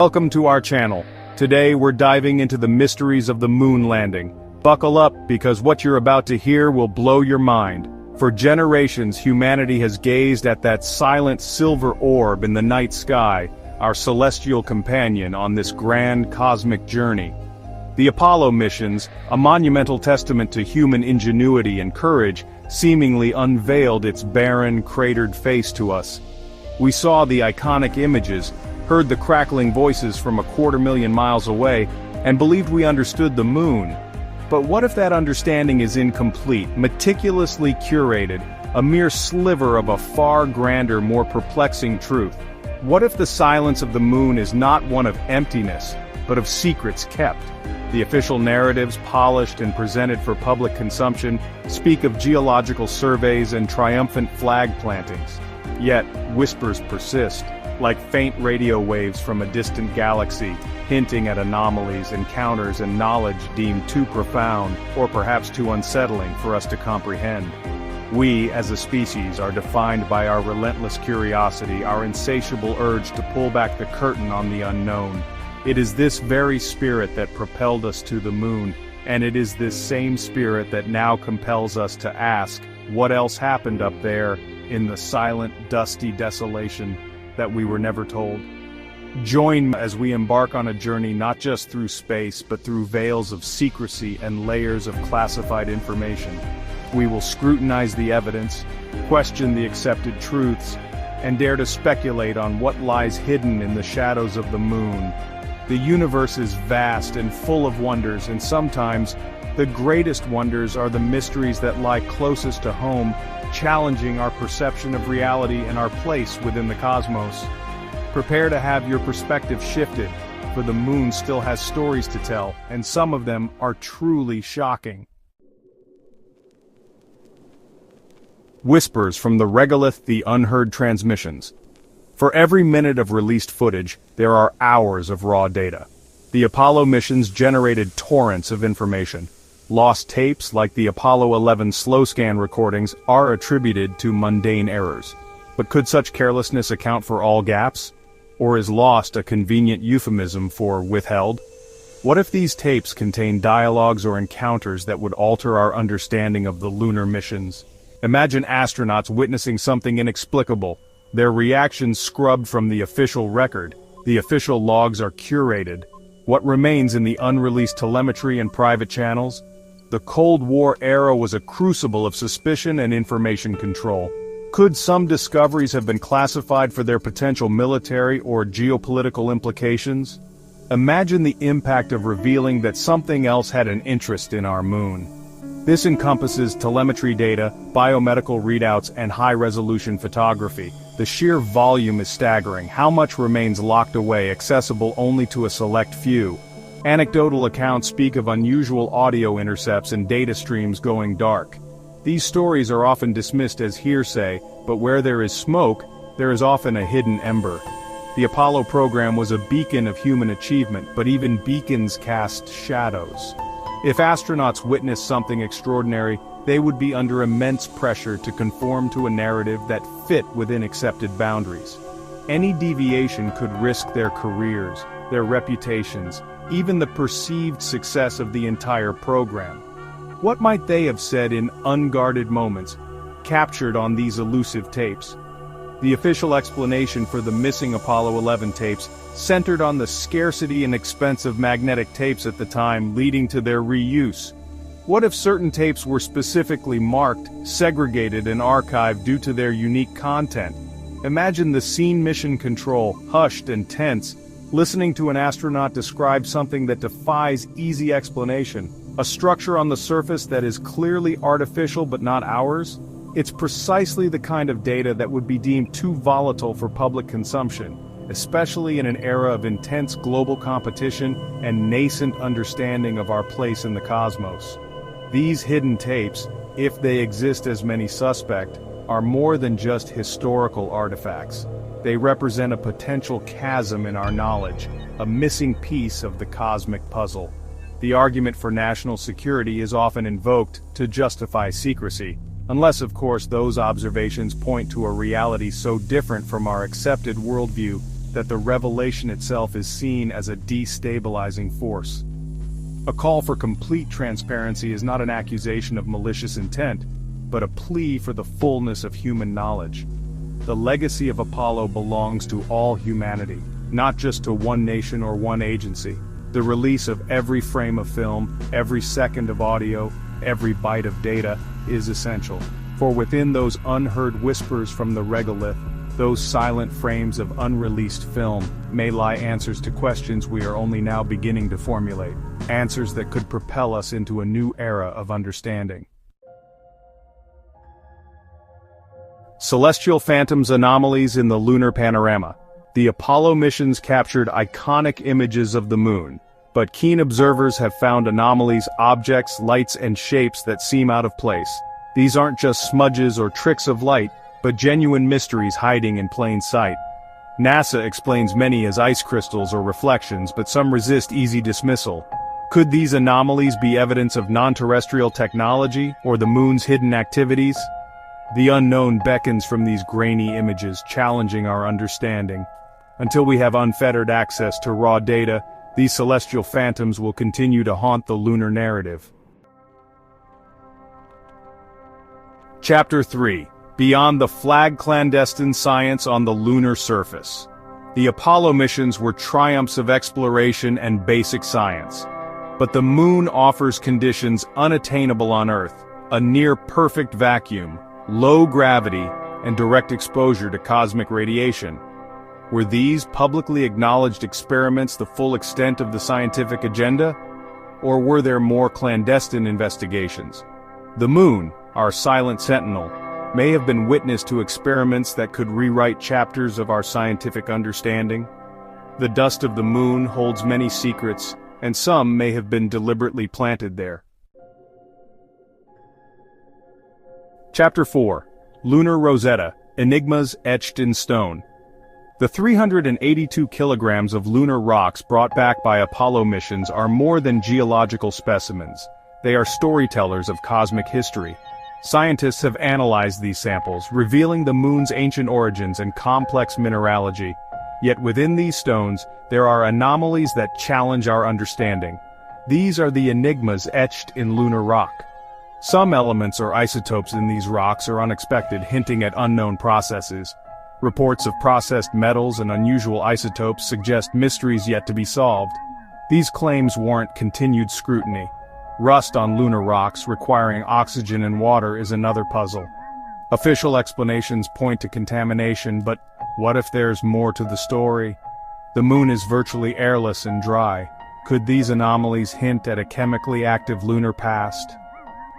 Welcome to our channel. Today we're diving into the mysteries of the moon landing. Buckle up, because what you're about to hear will blow your mind. For generations, humanity has gazed at that silent silver orb in the night sky, our celestial companion on this grand cosmic journey. The Apollo missions, a monumental testament to human ingenuity and courage, seemingly unveiled its barren, cratered face to us. We saw the iconic images, heard the crackling voices from 250,000 miles away, and believed we understood the moon. But what if that understanding is incomplete, meticulously curated, a mere sliver of a far grander, more perplexing truth? What if the silence of the moon is not one of emptiness, but of secrets kept? The official narratives, polished and presented for public consumption, speak of geological surveys and triumphant flag plantings. Yet, whispers persist, like faint radio waves from a distant galaxy, hinting at anomalies, encounters, and knowledge deemed too profound, or perhaps too unsettling for us to comprehend. We, as a species, are defined by our relentless curiosity, our insatiable urge to pull back the curtain on the unknown. It is this very spirit that propelled us to the moon, and it is this same spirit that now compels us to ask, what else happened up there, in the silent, dusty desolation that we were never told? Join me as we embark on a journey not just through space, but through veils of secrecy and layers of classified information. We will scrutinize the evidence, question the accepted truths, and dare to speculate on what lies hidden in the shadows of the moon. The universe is vast and full of wonders, and sometimes the greatest wonders are the mysteries that lie closest to home, challenging our perception of reality and our place within the cosmos. Prepare to have your perspective shifted, for the moon still has stories to tell, and some of them are truly shocking. Whispers from the regolith, the unheard transmissions. For every minute of released footage, there are hours of raw data. The Apollo missions generated torrents of information. Lost tapes, like the Apollo 11 slow scan recordings, are attributed to mundane errors. But could such carelessness account for all gaps? Or is lost a convenient euphemism for withheld? What if these tapes contain dialogues or encounters that would alter our understanding of the lunar missions? Imagine astronauts witnessing something inexplicable, their reactions scrubbed from the official record. The official logs are curated. What remains in the unreleased telemetry and private channels? The Cold War era was a crucible of suspicion and information control. Could some discoveries have been classified for their potential military or geopolitical implications? Imagine the impact of revealing that something else had an interest in our moon. This encompasses telemetry data, biomedical readouts, and high-resolution photography. The sheer volume is staggering. How much remains locked away, accessible only to a select few? Anecdotal accounts speak of unusual audio intercepts and data streams going dark. These stories are often dismissed as hearsay, but where there is smoke, there is often a hidden ember. The Apollo program was a beacon of human achievement, but even beacons cast shadows. If astronauts witnessed something extraordinary, they would be under immense pressure to conform to a narrative that fit within accepted boundaries. Any deviation could risk their careers, their reputations, even the perceived success of the entire program. What might they have said in unguarded moments, captured on these elusive tapes? The official explanation for the missing Apollo 11 tapes centered on the scarcity and expense of magnetic tapes at the time, leading to their reuse. What if certain tapes were specifically marked, segregated, and archived due to their unique content? Imagine the scene mission control, hushed and tense, listening to an astronaut describe something that defies easy explanation, a structure on the surface that is clearly artificial but not ours. It's precisely the kind of data that would be deemed too volatile for public consumption, especially in an era of intense global competition and nascent understanding of our place in the cosmos. These hidden tapes, if they exist as many suspect, are more than just historical artifacts. They represent a potential chasm in our knowledge, a missing piece of the cosmic puzzle. The argument for national security is often invoked to justify secrecy, unless of course those observations point to a reality so different from our accepted worldview that the revelation itself is seen as a destabilizing force. A call for complete transparency is not an accusation of malicious intent, but a plea for the fullness of human knowledge. The legacy of Apollo belongs to all humanity, not just to one nation or one agency. The release of every frame of film, every second of audio, every byte of data is essential. For within those unheard whispers from the regolith, those silent frames of unreleased film, may lie answers to questions we are only now beginning to formulate, answers that could propel us into a new era of understanding. Celestial phantoms anomalies in the lunar panorama. The Apollo missions captured iconic images of the moon, but keen observers have found anomalies, objects, lights, and shapes that seem out of place. These aren't just smudges or tricks of light, but genuine mysteries hiding in plain sight. NASA explains many as ice crystals or reflections, but some resist easy dismissal. Could these anomalies be evidence of non-terrestrial technology, or the moon's hidden activities? The unknown beckons from these grainy images, challenging our understanding. Until we have unfettered access to raw data, these celestial phantoms will continue to haunt the lunar narrative. Chapter 3. Beyond the flag clandestine science on the lunar surface. The Apollo missions were triumphs of exploration and basic science. But the moon offers conditions unattainable on Earth, a near-perfect vacuum, low gravity, and direct exposure to cosmic radiation. Were these publicly acknowledged experiments the full extent of the scientific agenda? Or were there more clandestine investigations? The moon, our silent sentinel, may have been witness to experiments that could rewrite chapters of our scientific understanding. The dust of the moon holds many secrets, and some may have been deliberately planted there. Chapter 4. Lunar Rosetta, Enigmas Etched in Stone. The 382 kilograms of lunar rocks brought back by Apollo missions are more than geological specimens. They are storytellers of cosmic history. Scientists have analyzed these samples, revealing the moon's ancient origins and complex mineralogy. Yet within these stones, there are anomalies that challenge our understanding. These are the enigmas etched in lunar rock. Some elements or isotopes in these rocks are unexpected, hinting at unknown processes. Reports of processed metals and unusual isotopes suggest mysteries yet to be solved. These claims warrant continued scrutiny. Rust on lunar rocks requiring oxygen and water is another puzzle. Official explanations point to contamination, but what if there's more to the story? The moon is virtually airless and dry. Could these anomalies hint at a chemically active lunar past?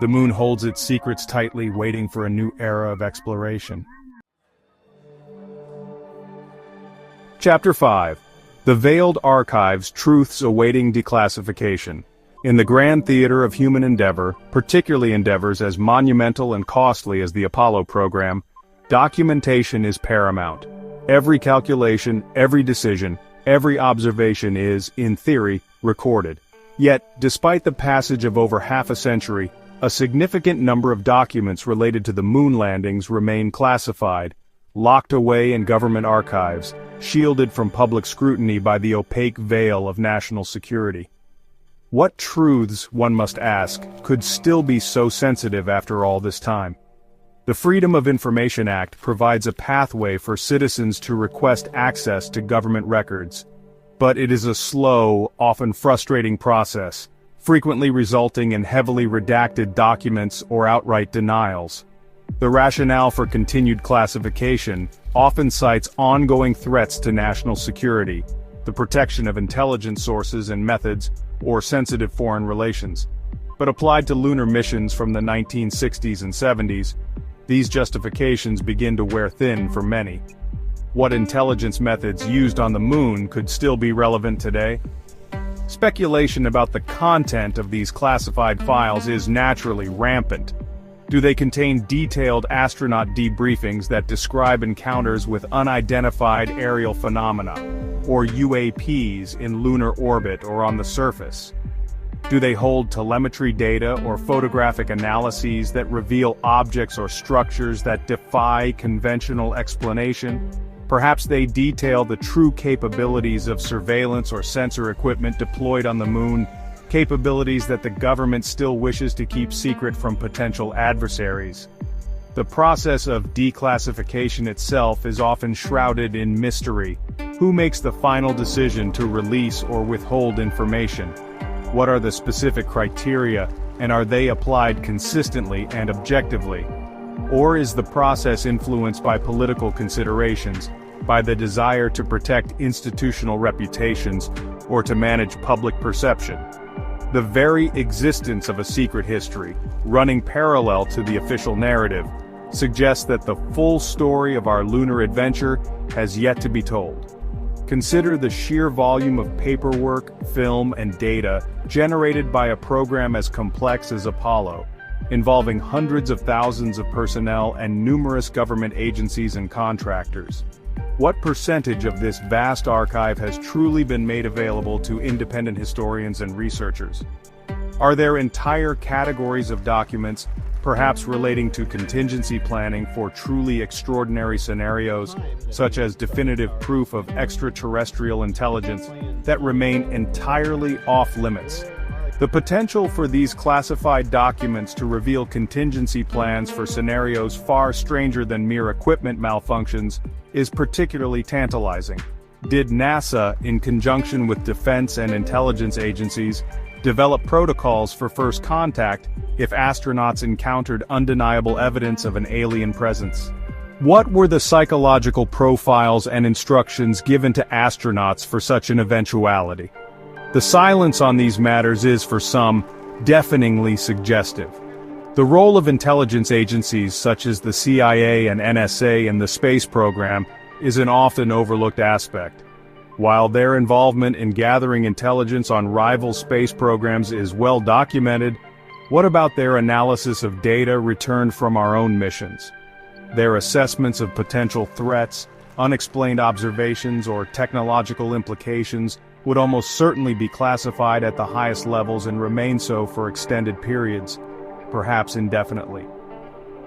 The moon holds its secrets tightly, waiting for a new era of exploration. Chapter 5. The Veiled Archives, Truths Awaiting Declassification. In the grand theater of human endeavor, particularly endeavors as monumental and costly as the Apollo program, documentation is paramount. Every calculation, every decision, every observation is, in theory, recorded. Yet, despite the passage of over half a century, a significant number of documents related to the moon landings remain classified, locked away in government archives, shielded from public scrutiny by the opaque veil of national security. What truths, one must ask, could still be so sensitive after all this time? The Freedom of Information Act provides a pathway for citizens to request access to government records. But it is a slow, often frustrating process, frequently resulting in heavily redacted documents or outright denials. The rationale for continued classification often cites ongoing threats to national security, the protection of intelligence sources and methods, or sensitive foreign relations. But applied to lunar missions from the 1960s and 70s, these justifications begin to wear thin for many. What intelligence methods used on the moon could still be relevant today? Speculation about the content of these classified files is naturally rampant. Do they contain detailed astronaut debriefings that describe encounters with unidentified aerial phenomena, or UAPs in lunar orbit or on the surface? Do they hold telemetry data or photographic analyses that reveal objects or structures that defy conventional explanation? Perhaps they detail the true capabilities of surveillance or sensor equipment deployed on the moon, capabilities that the government still wishes to keep secret from potential adversaries. The process of declassification itself is often shrouded in mystery. Who makes the final decision to release or withhold information? What are the specific criteria, and are they applied consistently and objectively? Or is the process influenced by political considerations, by the desire to protect institutional reputations, or to manage public perception? The very existence of a secret history, running parallel to the official narrative, suggests that the full story of our lunar adventure has yet to be told. Consider the sheer volume of paperwork, film, and data generated by a program as complex as Apollo, involving hundreds of thousands of personnel and numerous government agencies and contractors. What percentage of this vast archive has truly been made available to independent historians and researchers? Are there entire categories of documents, perhaps relating to contingency planning for truly extraordinary scenarios, such as definitive proof of extraterrestrial intelligence, that remain entirely off-limits? The potential for these classified documents to reveal contingency plans for scenarios far stranger than mere equipment malfunctions is particularly tantalizing. Did NASA, in conjunction with defense and intelligence agencies, develop protocols for first contact if astronauts encountered undeniable evidence of an alien presence? What were the psychological profiles and instructions given to astronauts for such an eventuality? The silence on these matters is, for some, deafeningly suggestive. The role of intelligence agencies such as the CIA and NSA in the space program is an often overlooked aspect. While their involvement in gathering intelligence on rival space programs is well documented, what about their analysis of data returned from our own missions? Their assessments of potential threats, unexplained observations, or technological implications would almost certainly be classified at the highest levels and remain so for extended periods, perhaps indefinitely.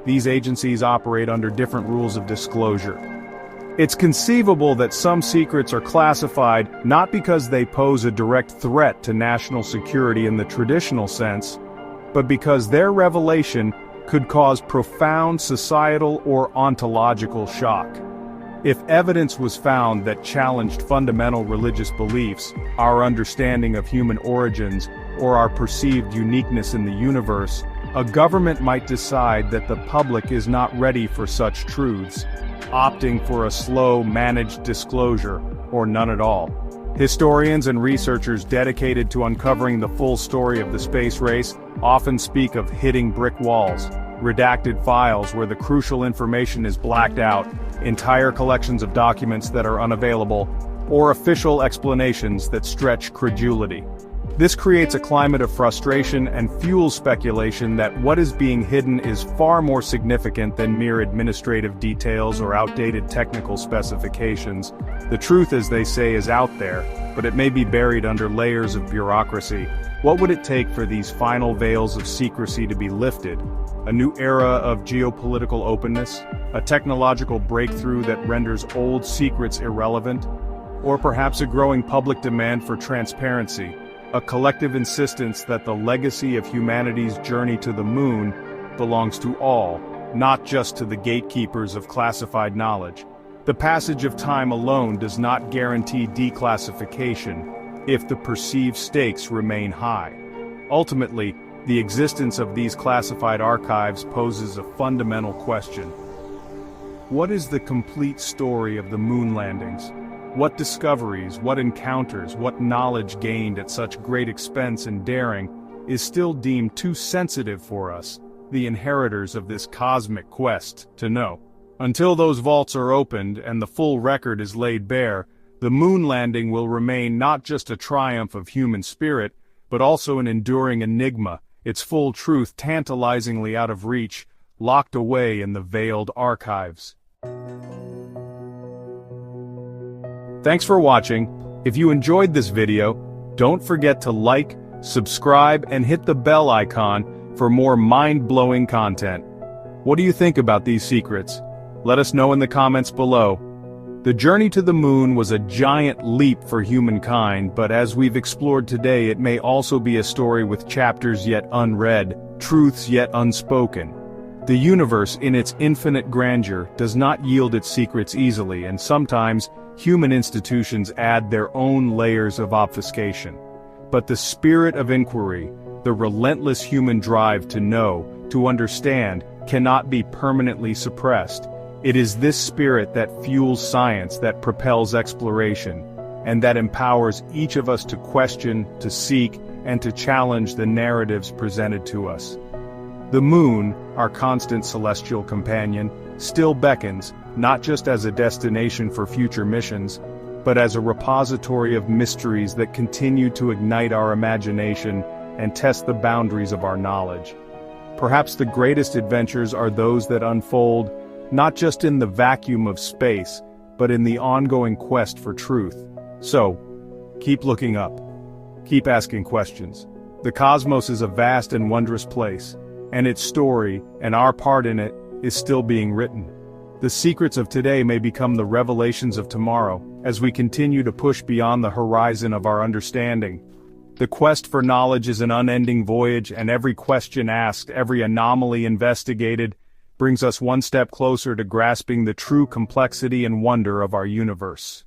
These agencies operate under different rules of disclosure. It's conceivable that some secrets are classified not because they pose a direct threat to national security in the traditional sense, but because their revelation could cause profound societal or ontological shock. If evidence was found that challenged fundamental religious beliefs, our understanding of human origins, or our perceived uniqueness in the universe, a government might decide that the public is not ready for such truths, opting for a slow, managed disclosure, or none at all. Historians and researchers dedicated to uncovering the full story of the space race often speak of hitting brick walls, redacted files where the crucial information is blacked out, entire collections of documents that are unavailable, or official explanations that stretch credulity. This creates a climate of frustration and fuels speculation that what is being hidden is far more significant than mere administrative details or outdated technical specifications. The truth, as they say, is out there, but it may be buried under layers of bureaucracy. What would it take for these final veils of secrecy to be lifted? A new era of geopolitical openness? A technological breakthrough that renders old secrets irrelevant? Or perhaps a growing public demand for transparency? A collective insistence that the legacy of humanity's journey to the moon belongs to all, not just to the gatekeepers of classified knowledge. The passage of time alone does not guarantee declassification if the perceived stakes remain high. Ultimately, the existence of these classified archives poses a fundamental question. What is the complete story of the moon landings? What discoveries, what encounters, what knowledge gained at such great expense and daring is still deemed too sensitive for us, the inheritors of this cosmic quest, to know? Until those vaults are opened and the full record is laid bare, the moon landing will remain not just a triumph of human spirit, but also an enduring enigma, its full truth tantalizingly out of reach, locked away in the veiled archives. Thanks for watching. If you enjoyed this video, don't forget to like, subscribe, and hit the bell icon for more mind-blowing content. What do you think about these secrets? Let us know in the comments below. The journey to the moon was a giant leap for humankind, but as we've explored today, it may also be a story with chapters yet unread, truths yet unspoken. The universe, in its infinite grandeur, does not yield its secrets easily, and sometimes, human institutions add their own layers of obfuscation. But the spirit of inquiry, the relentless human drive to know, to understand, cannot be permanently suppressed. It is this spirit that fuels science, that propels exploration, and that empowers each of us to question, to seek, and to challenge the narratives presented to us. The moon, our constant celestial companion, still beckons, not just as a destination for future missions, but as a repository of mysteries that continue to ignite our imagination and test the boundaries of our knowledge. Perhaps the greatest adventures are those that unfold, not just in the vacuum of space, but in the ongoing quest for truth. So, keep looking up. Keep asking questions. The cosmos is a vast and wondrous place, and its story, and our part in it, is still being written. The secrets of today may become the revelations of tomorrow, as we continue to push beyond the horizon of our understanding. The quest for knowledge is an unending voyage, and every question asked, every anomaly investigated, brings us one step closer to grasping the true complexity and wonder of our universe.